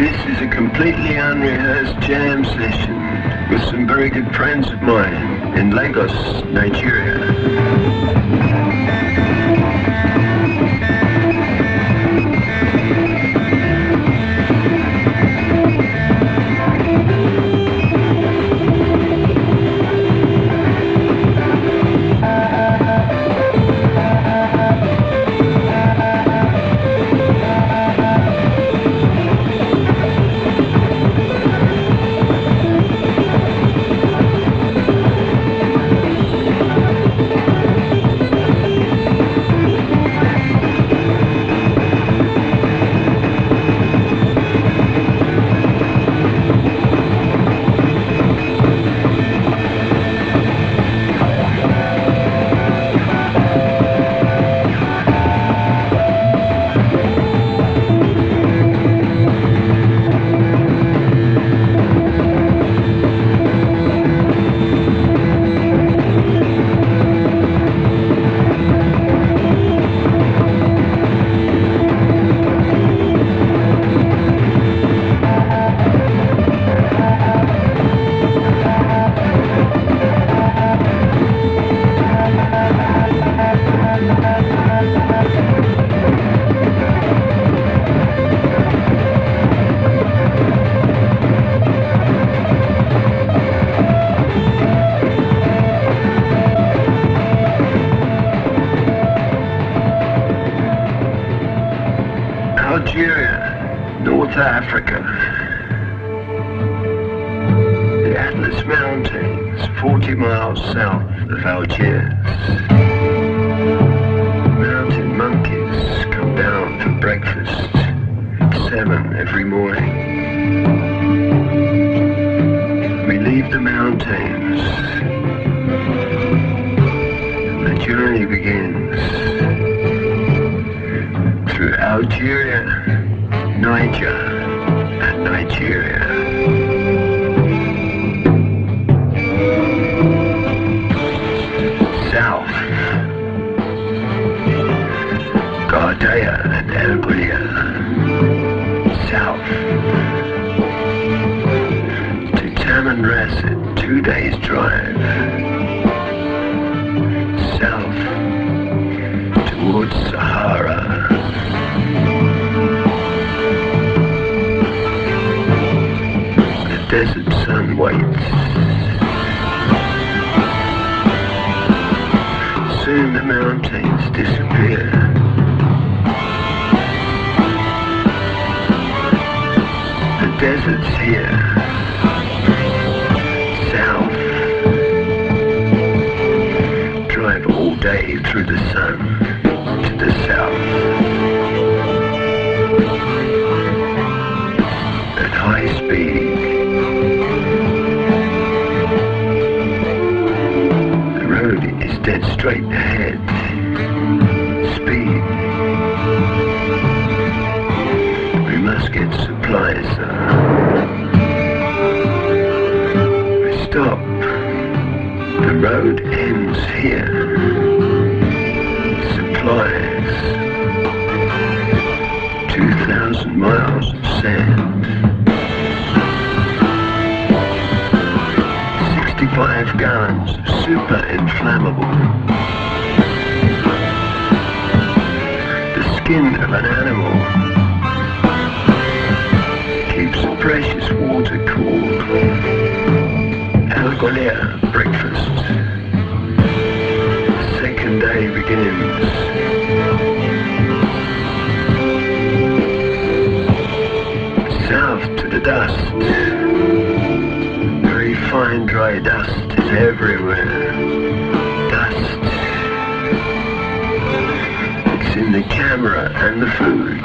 This is a completely unrehearsed jam session with some very good friends of mine in Lagos, Nigeria. Algeria, North Africa. The Atlas Mountains, 40 miles south of Algiers. Mountain monkeys come down for breakfast at 7 every morning. We leave the mountains. The journey begins through Algeria, Niger, and Nigeria. South, Gardea and El Gulia. South to Tamanrasset, 2 days drive. South towards Sahara. Desert sun waits. Soon the mountains disappear. The desert's here. South. Drive all day through the sun to the south. At high speed. Dead straight ahead. Speed. We must get supplies. We stop. The road ends here. Supplies. 2,000 miles of sand. 65 gallons of super inflammable. The skin of an animal keeps the precious water cool. Al Gholia breakfast. The second day begins. South to the dust. Fine dry dust is everywhere. Dust. It's in the camera and the food.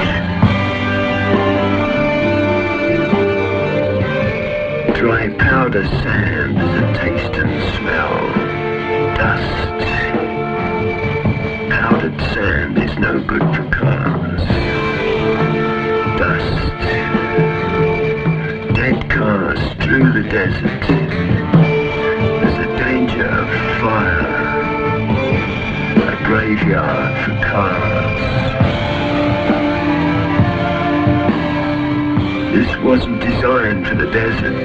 Dry powder sand is a taste and smell. Dust. Powdered sand is no good for cars. Dust. Dead cars through the desert. There's a danger of fire. A graveyard for cars. This wasn't designed for the desert.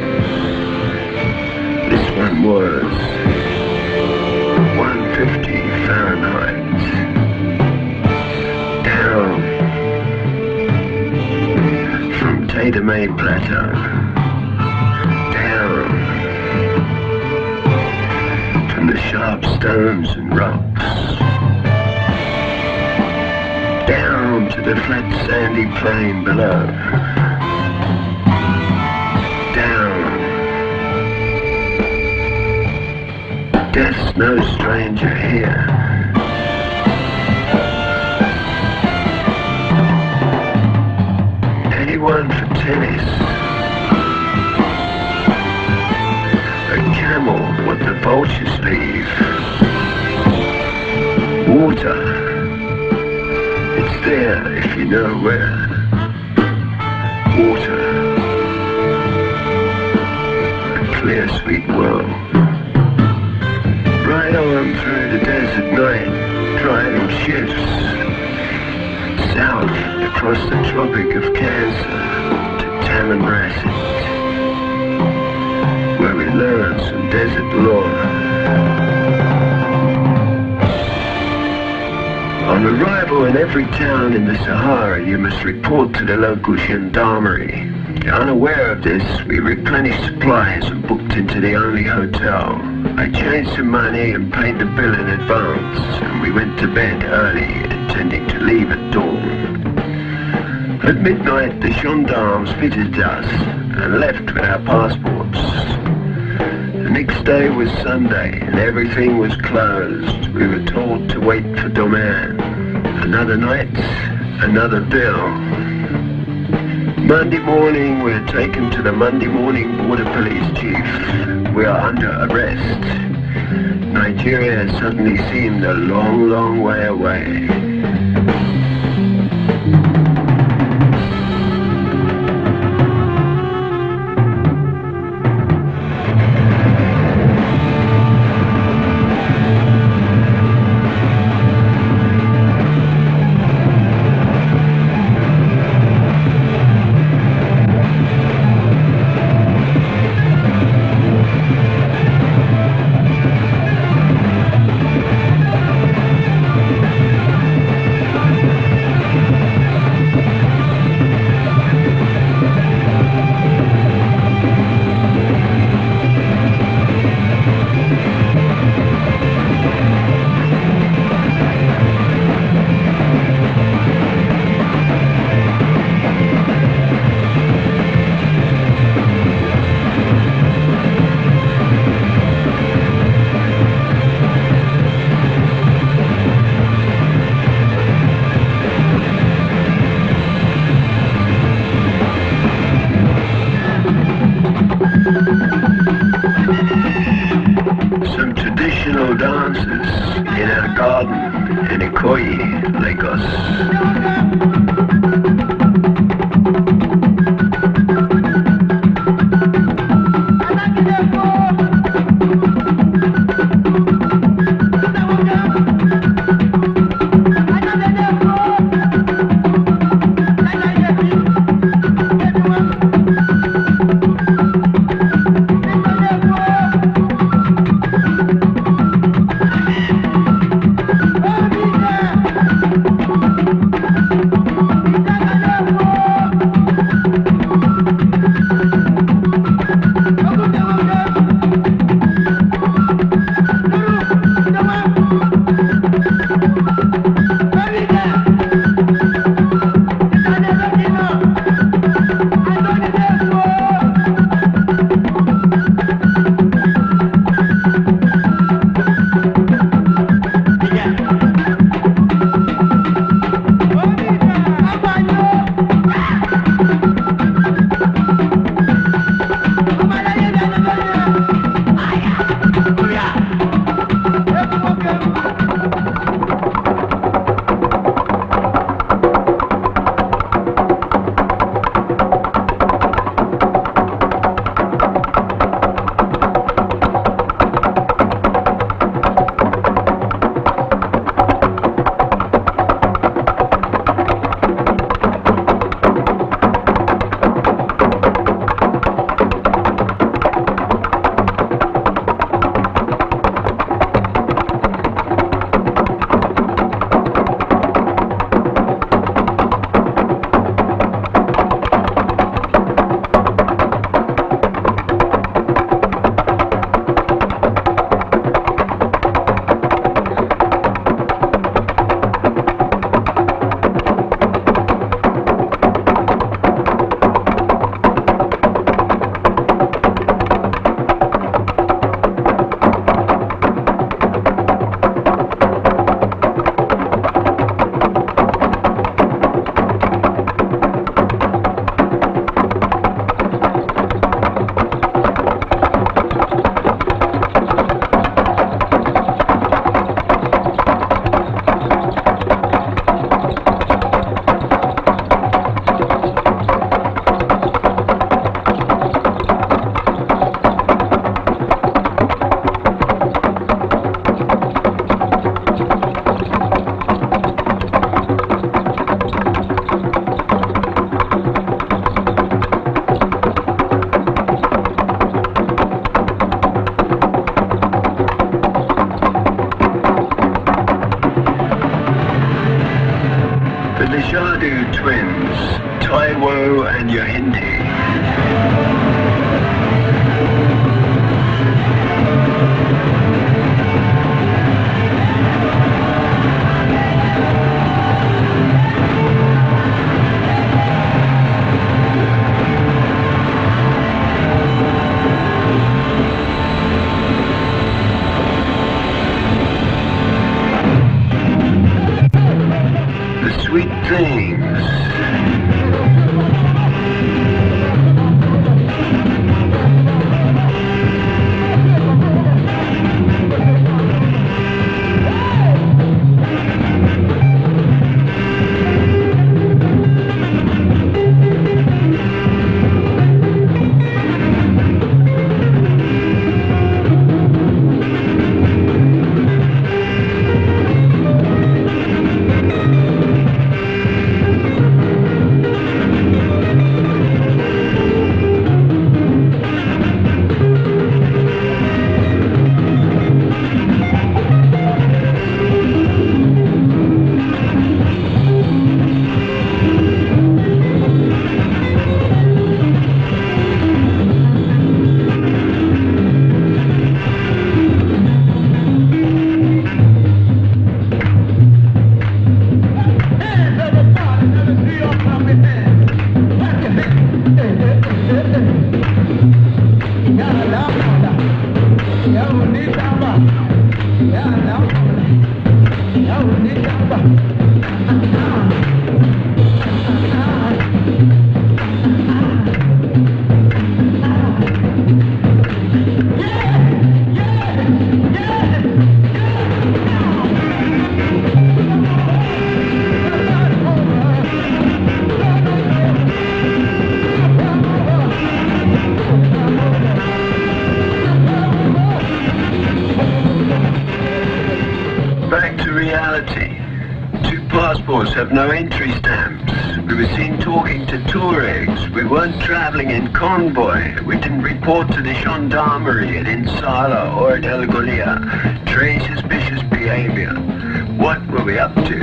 This one was. 150 Fahrenheit. Down from Tatamay Plateau. Down from the sharp stones and rocks. Down to the flat sandy plain below. Death's no stranger here. Anyone for tennis? A camel, what the vultures leave. Water. It's there if you know where. Water. A clear, sweet world. Right on through the desert night, driving shifts south across the Tropic of Cancer to Tamanrasset, where we learned some desert lore. On arrival in every town in the Sahara, you must report to the local gendarmerie. Unaware of this, we replenished supplies and booked into the only hotel. I changed some money and paid the bill in advance, and we went to bed early, intending to leave at dawn. At midnight, the gendarmes visited us and left with our passports. The next day was Sunday, and everything was closed. We were told to wait for Domain. Another night, another bill. Monday morning, we're taken to the Monday morning border police chief. We are under arrest. Nigeria suddenly seemed a long, long way away. Xanadu twins, Taiwo and Yohinti. Sweet things. Back to reality. Two passports have no entry stamps. We were seen talking to Tuaregs. We weren't traveling in convoy. We didn't report to the gendarmerie at Insala or at El Golia. Très suspicious behavior. What were we up to?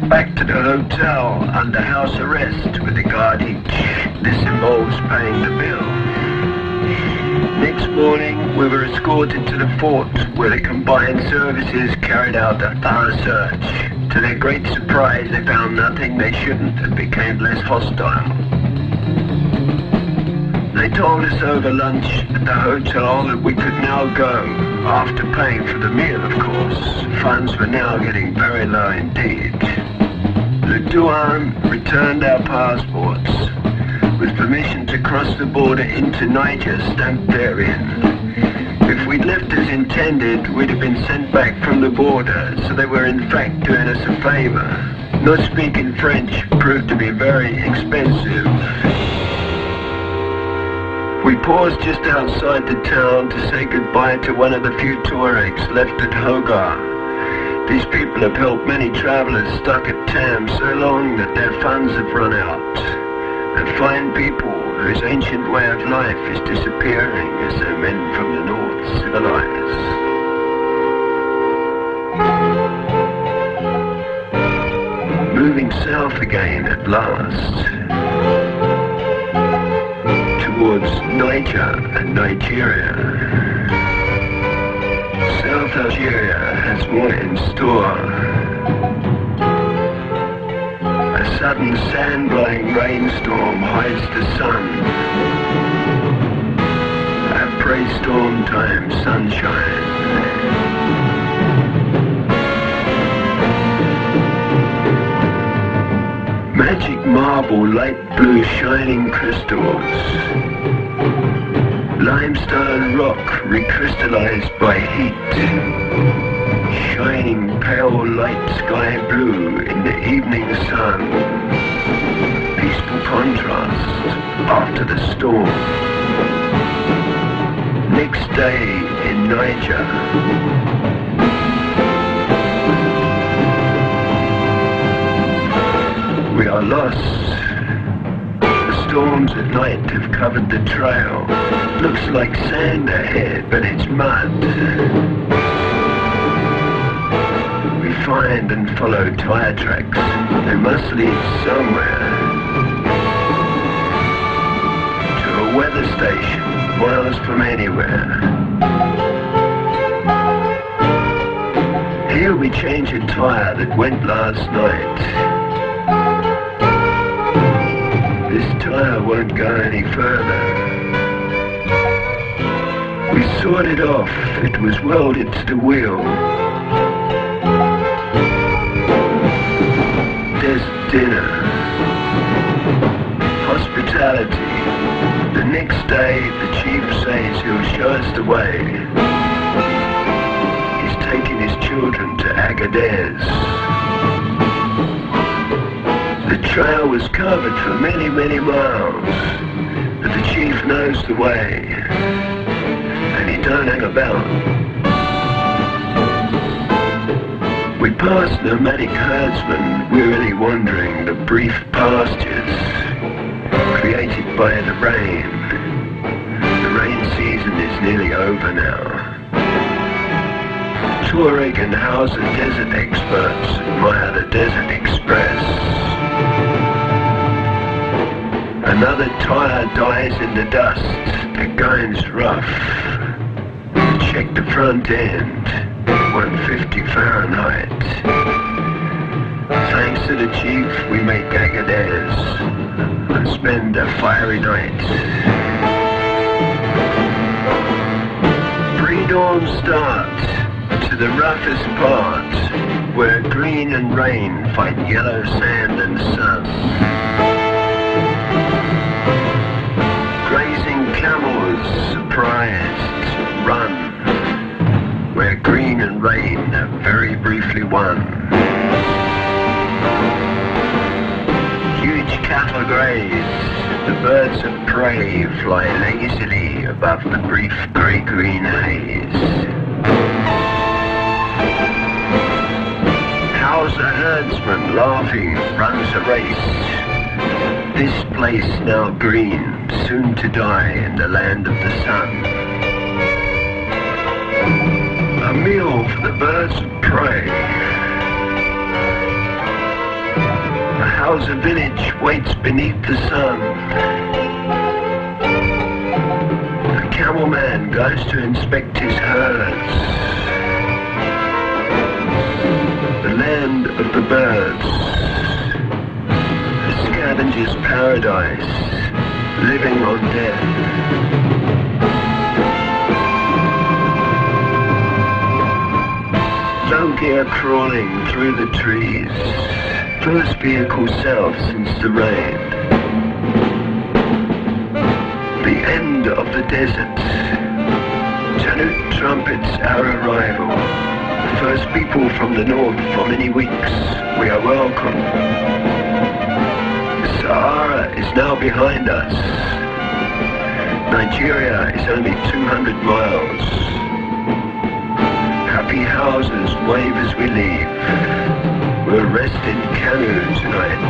Back to the hotel under house arrest with a guard each. This involves paying the bill. Next morning, we were escorted to the fort where the combined services carried out a thorough search. To their great surprise, they found nothing they shouldn't and became less hostile. They told us over lunch at the hotel that we could now go, after paying for the meal, of course. Funds were now getting very low indeed. Le Douane returned our passports, with permission to cross the border into Niger stamped therein. If we'd left as intended, we'd have been sent back from the border, so they were in fact doing us a favor. Not speaking French proved to be very expensive. We paused just outside the town to say goodbye to one of the few Tuaregs left at Hogar. These people have helped many travelers stuck at Tam so long that their funds have run out. And fine people whose ancient way of life is disappearing as their men from the north civilize. Moving south again at last, towards Niger and Nigeria. South Algeria has more in store. A sudden sand-blowing rainstorm hides the sun. Après storm time sunshine. Magic marble, light blue shining crystals. Limestone rock recrystallized by heat. Shining pale light sky blue in the evening sun. Peaceful contrast after the storm. Next day in Niger. We are lost. The storms at night have covered the trail. Looks like sand ahead, but it's mud. We find and follow tyre tracks. They must lead somewhere. To a weather station, miles from anywhere. Here we change a tyre that went last night. This tyre won't go any further. We sawed it off, it was welded to the wheel. There's dinner. Hospitality. The next day, the chief says he'll show us the way. He's taking his children to Agadez. The trail was covered for many, many miles, but the chief knows the way, and he don't hang about. We passed nomadic herdsmen wearily wandering the brief pastures created by the rain. The rain season is nearly over now. Tuareg and Hausa desert experts admire the Desert Express. Another tyre dies in the dust. The going's rough. Check the front end. 150 Fahrenheit. Thanks to the chief, we make Agadez and spend a fiery night. Pre-dawn start to the roughest part, where green and rain fight yellow sand and sun. Grazing camels, surprised, run, where green and rain have very briefly won. Huge cattle graze, the birds of prey fly lazily above the brief grey-green haze. Hausa herdsman laughing runs a race. This place now green, soon to die in the land of the sun. A meal for the birds of prey. A Hausa village waits beneath the sun. A camel man goes to inspect his herds. The land of the birds. A scavenger's paradise, living on death. Low gear crawling through the trees. First vehicle south since the rain. The end of the desert. Tanut trumpets our arrival. The first people from the north for many weeks. We are welcome. The Sahara is now behind us. Nigeria is only 200 miles. Happy houses wave as we leave. We'll rest in Kano tonight.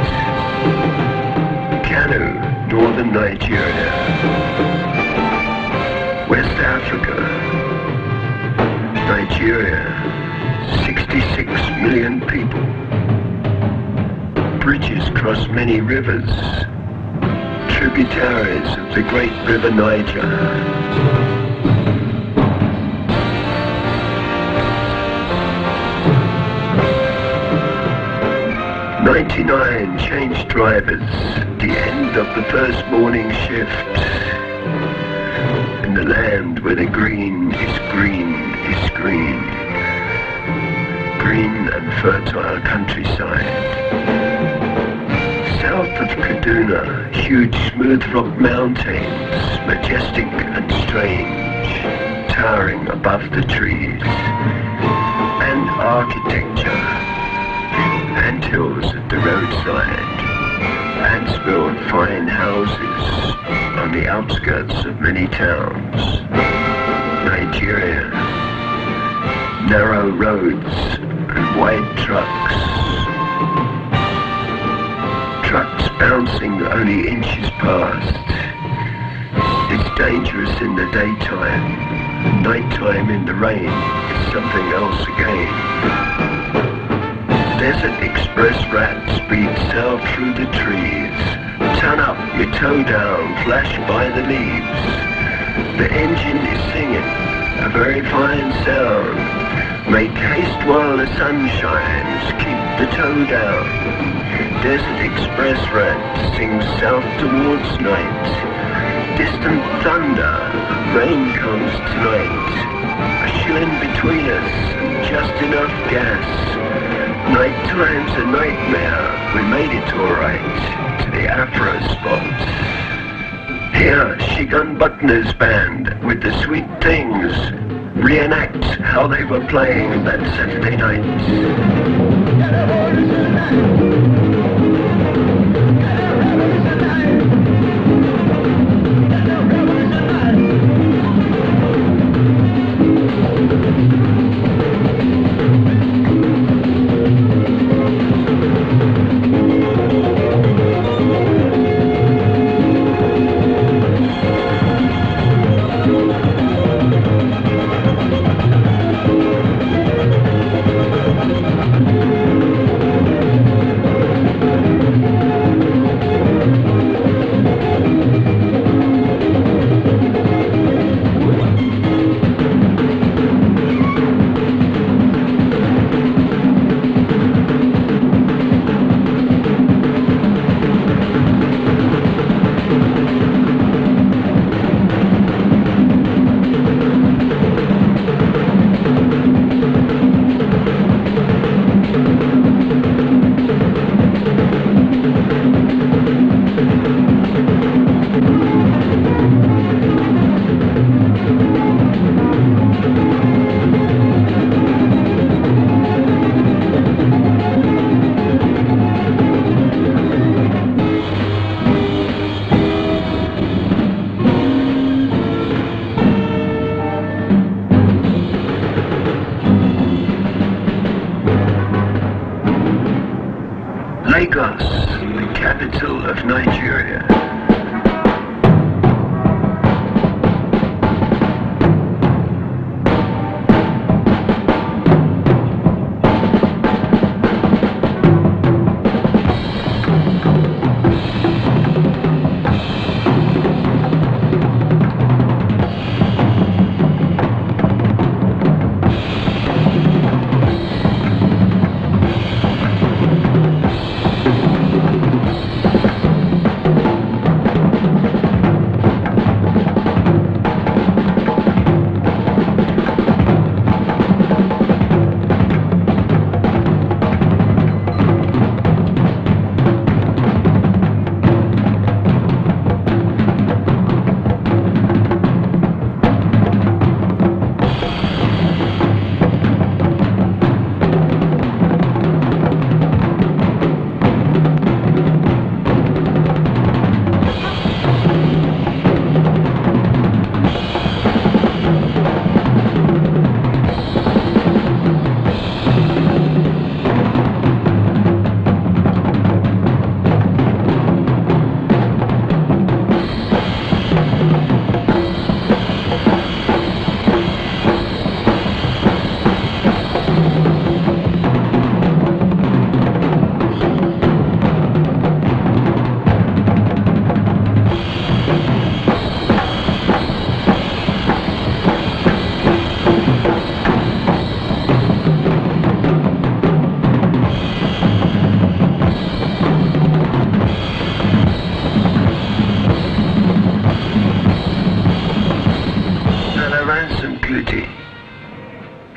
Kano, northern Nigeria. West Africa. Nigeria, 66 million people. Bridges cross many rivers. Tributaries of the great river Niger. 99 change drivers, the end of the first morning shift. In the land where the green is green is green. Green and fertile countryside. South of Kaduna, huge smooth rock mountains, majestic and strange, towering above the trees. And architecture. Anthills at the roadside, ants build fine houses on the outskirts of many towns. Nigeria, narrow roads and wide trucks. Trucks bouncing only inches past. It's dangerous in the daytime. Nighttime in the rain is something else again. Desert Express rat speed south through the trees. Turn up, your toe down, flash by the leaves. The engine is singing, a very fine sound. Make haste while the sun shines, keep the toe down. Desert Express rat sings south towards night. Distant thunder, rain comes tonight. A shilling between us, and just enough gas. Night time's a nightmare, we made it alright to the Afro spot. Here, Shigun Butner's band with the Sweet Things reenact how they were playing that Saturday night. Lagos, the capital of Nigeria.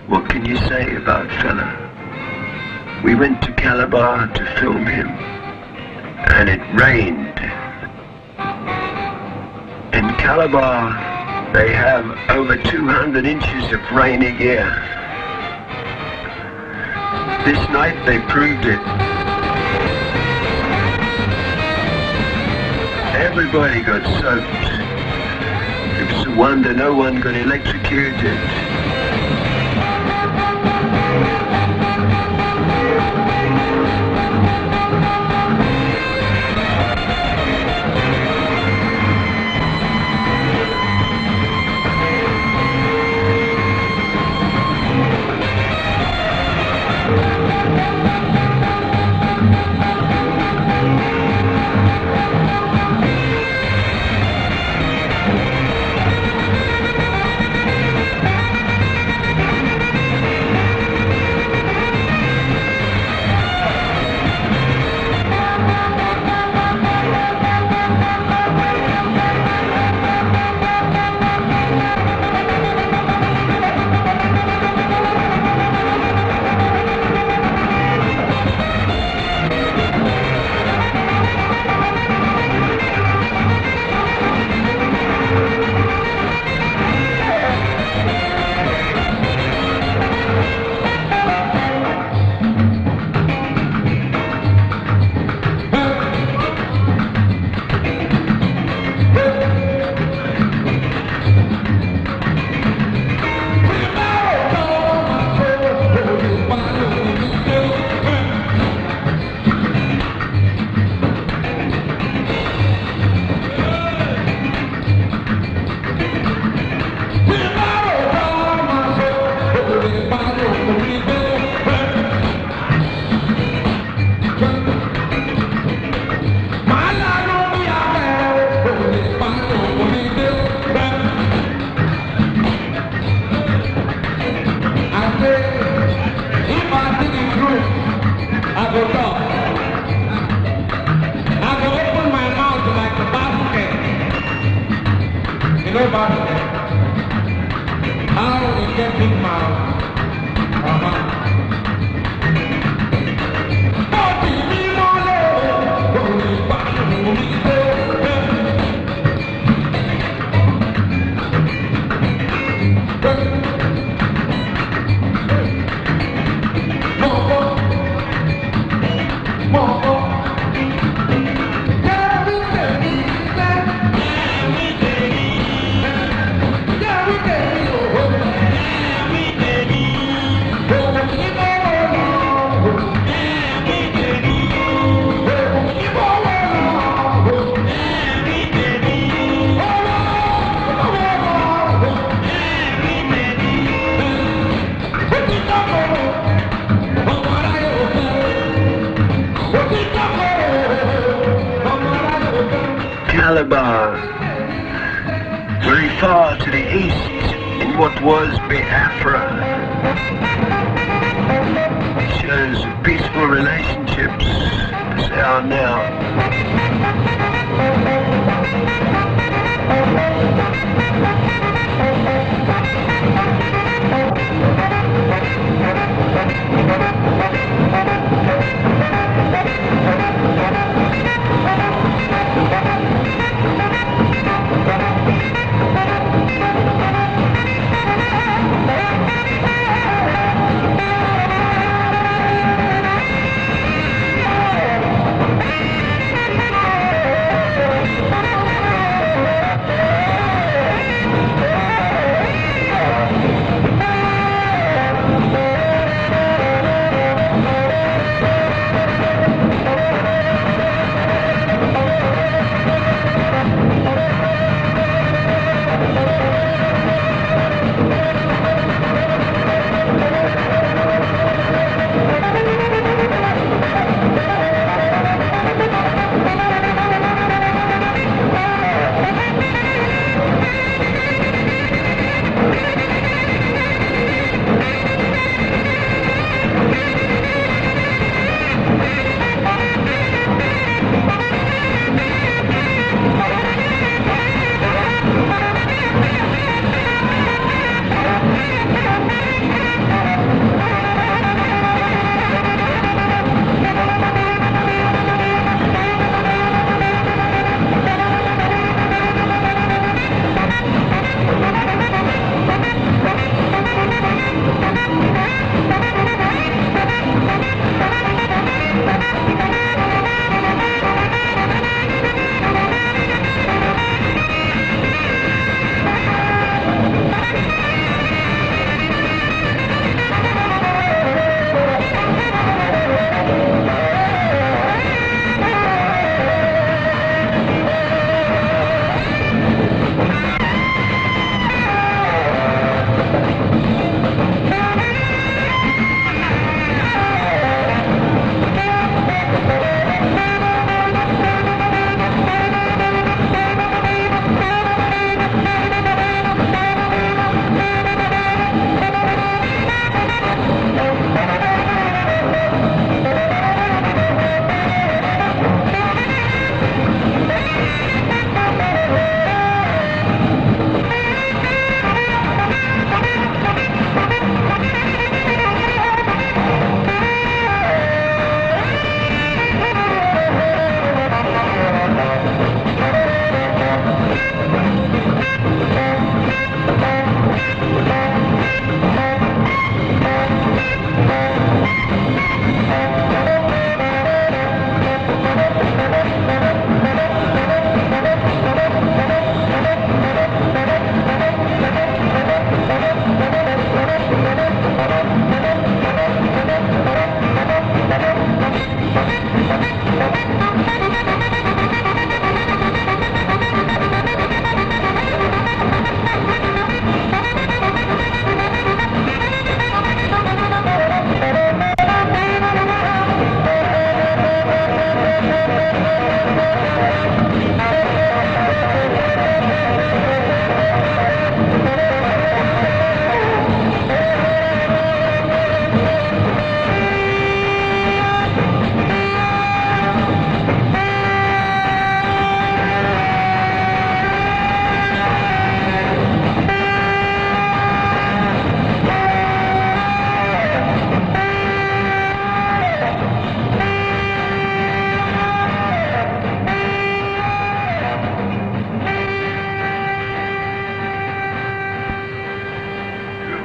What can you say about Fela? We went to Calabar to film him, and it rained. In Calabar, they have over 200 inches of rain a year. This night they proved it. Everybody got soaked. It was a wonder no one got electrocuted. Calabar, very far to the east in what was Biafra, shows peaceful relationships as they are now.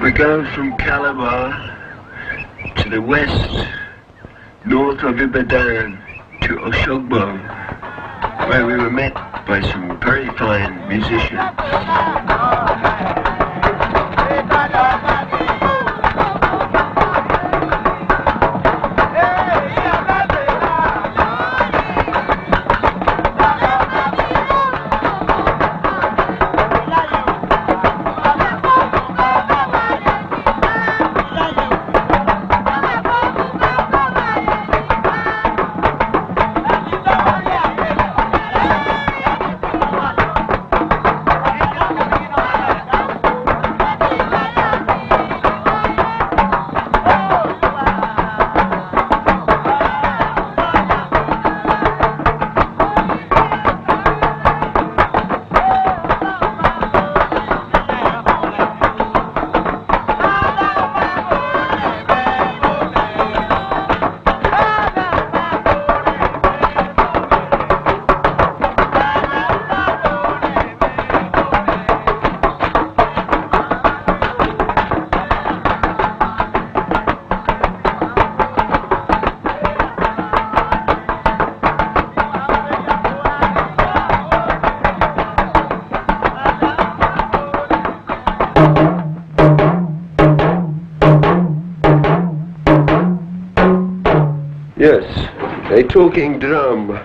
We're going from Calabar to the west, north of Ibadan, to Oshogbo, where we were met by some very fine musicians. Yes, a talking drum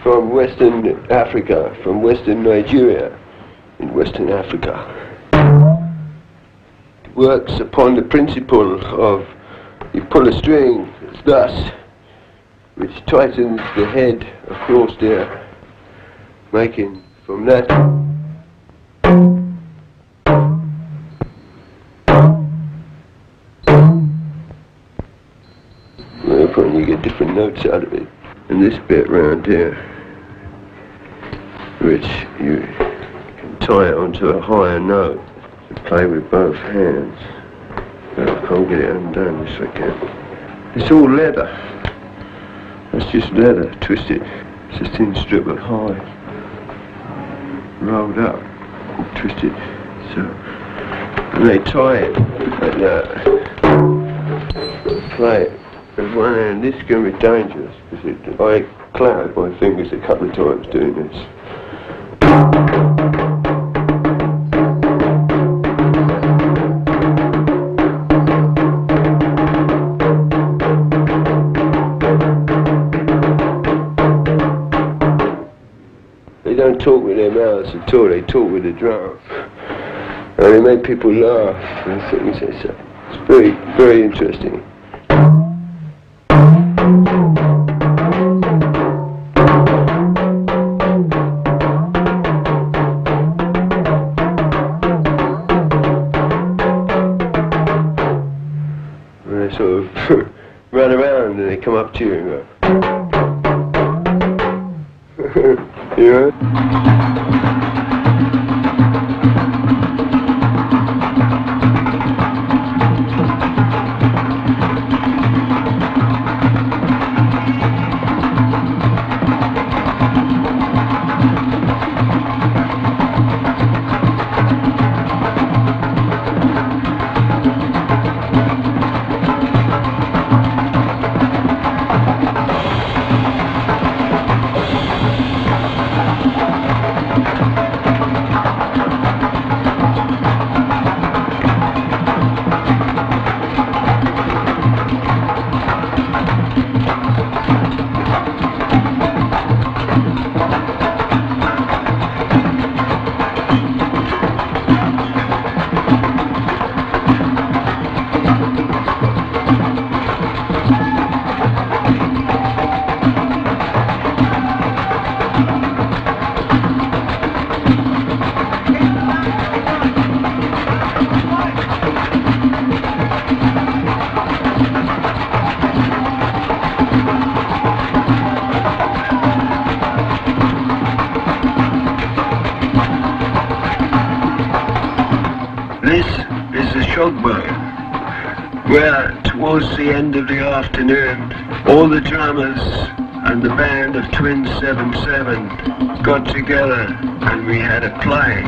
from Western Africa, from Western Nigeria, in Western Africa. It works upon the principle of you pull a string thus, which tightens the head across there, making from that and you get different notes out of it. And this bit round here, which you can tie it onto a higher note to play with both hands. I'll get it undone if I can. It's all leather. That's just leather, twisted. It's a thin strip of hide, rolled up, and twisted. So, and they tie it like that. Play it. With one hand, this is going to be dangerous because I clouded my fingers a couple of times doing this. They don't talk with their mouths at all, they talk with the drum. And they make people laugh and things. It's very, very interesting. Sort of run around and they come up to you and go, you know? This is the Oshogbo, where towards the end of the afternoon, all the drummers and the band of Twin 77 got together and we had a play.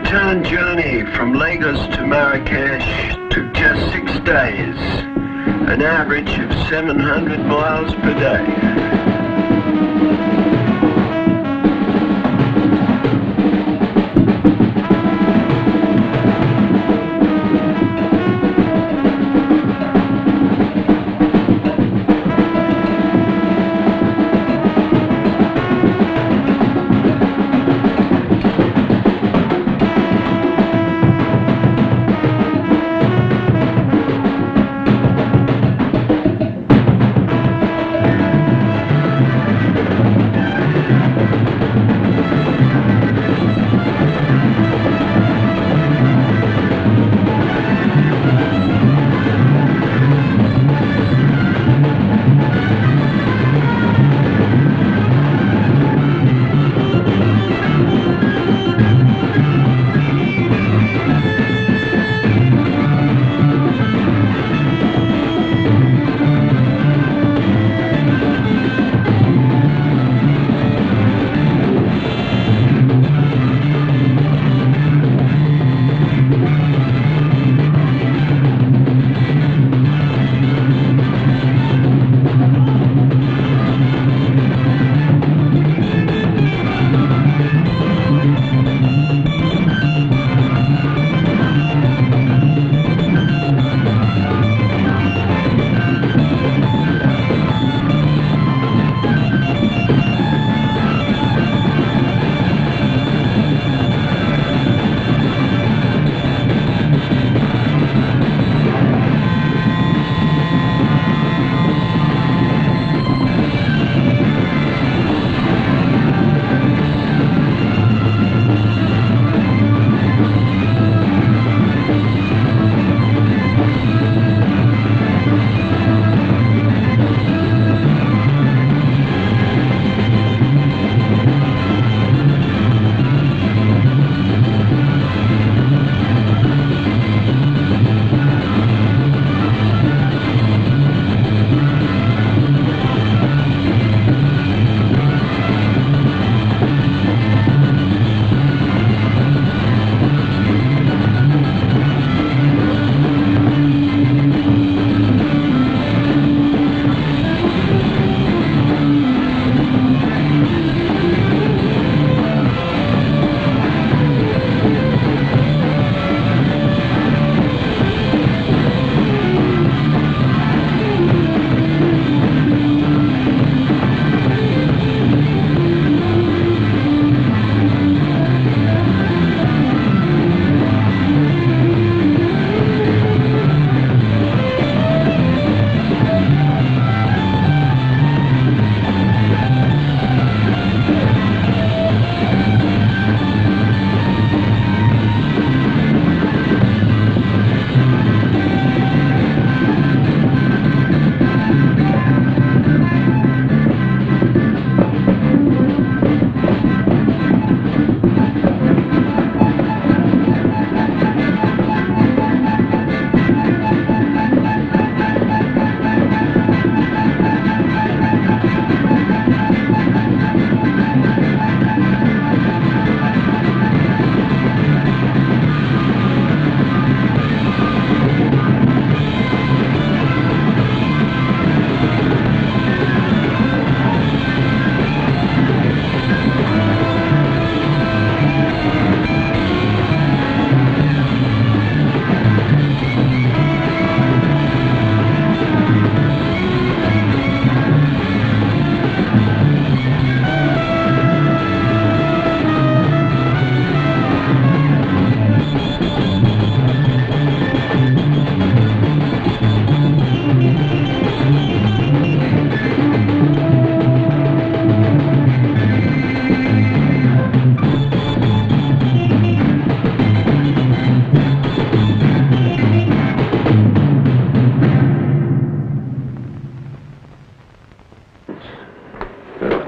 return journey from Lagos to Marrakesh took just 6 days, an average of 700 miles per day.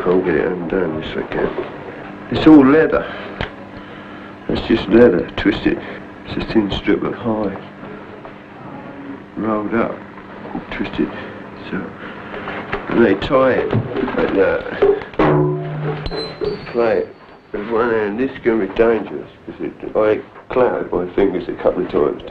I'll get it undone if I can. It's all leather. It's just leather, twisted. It's a thin strip of hide, rolled up, twisted. So, and they tie it like that, play it with one hand. This is going to be dangerous because I clattered my fingers a couple of times.